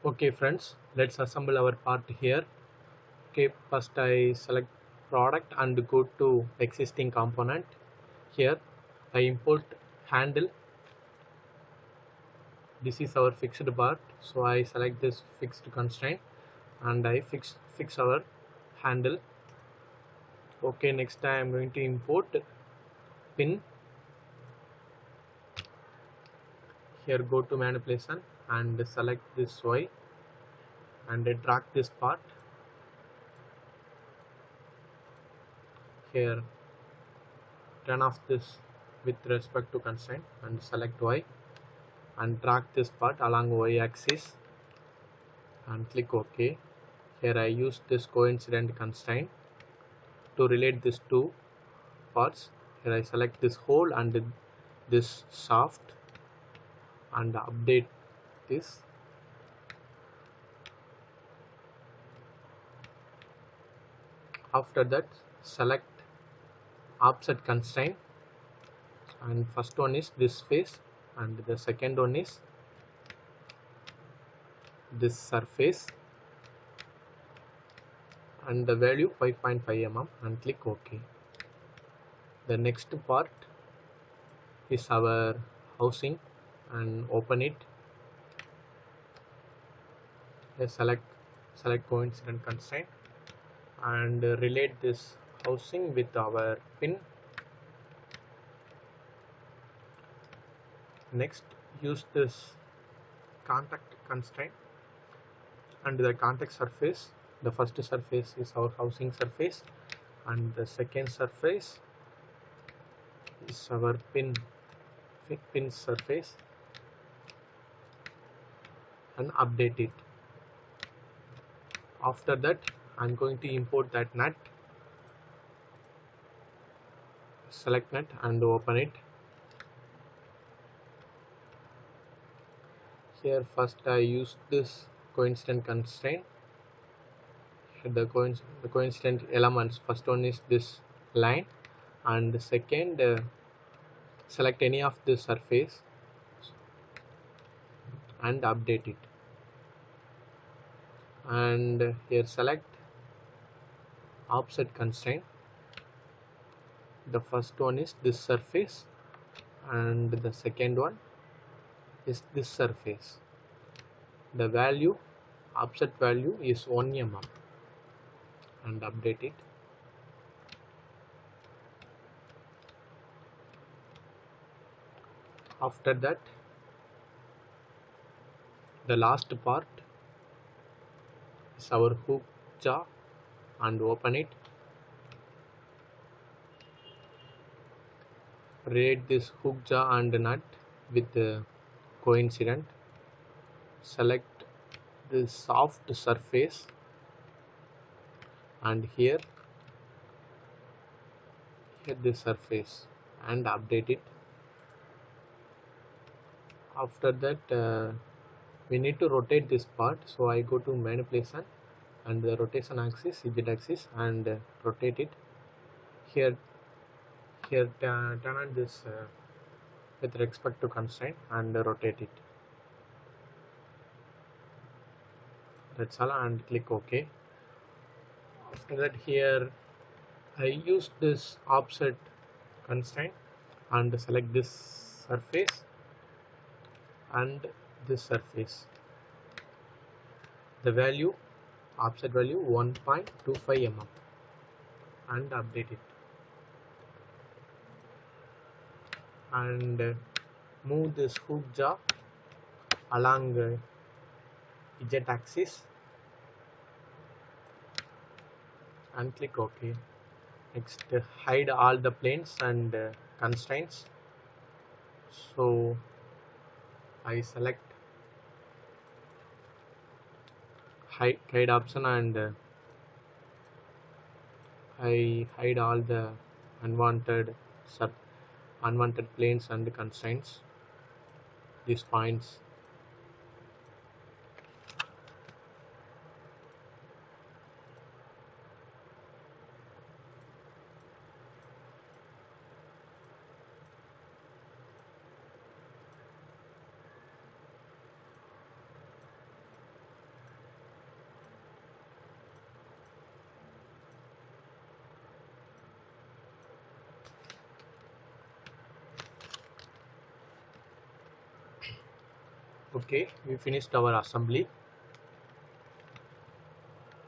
Okay friends, let's assemble our part here. Okay, first I select product and go to existing component. Here I import handle. This is our fixed part, so I select this fixed constraint and I fix our handle. Okay, next I am going to import pin. Here go to manipulation and select this Y and drag this part. Here turn off this with respect to constraint and select Y and drag this part along Y axis and click OK. Here I use this coincident constraint to relate these two parts. Here I select this hole and this shaft and update this. After that, select offset constraint, and first one is this face and the second one is this surface and the value 5.5 mm and click OK. The next part is our housing and open it. Select coincident constraint and relate this housing with our pin. Next, use this contact constraint and the contact surface. The first surface is our housing surface and the second surface is our pin surface, and update it. After that, I'm going to import that nut. Select nut and open it. Here first I use this coincident constraint. The coincident elements, first one is this line and the second select any of this surface and update it, and here select offset constraint. The first one is this surface and the second one is this surface. The value, offset value is 1 mm and update it. After that, the last part is our hook jaw and open it. Relate this hook jaw and nut with the coincident. Select this soft surface and here this surface and update it. After that, we need to rotate this part, so I go to manipulation and the rotation axis, Z axis, and rotate it. Here turn on this with respect to constraint and rotate it. That's all, and click OK. After that, here I use this offset constraint and select this surface and this surface. The value, offset value 1.25 mm and update it, and move this hook jaw along Z axis and click OK. Next, hide all the planes and constraints. So I select hide option and I hide all the unwanted planes and constraints, these points. Okay, we finished our assembly.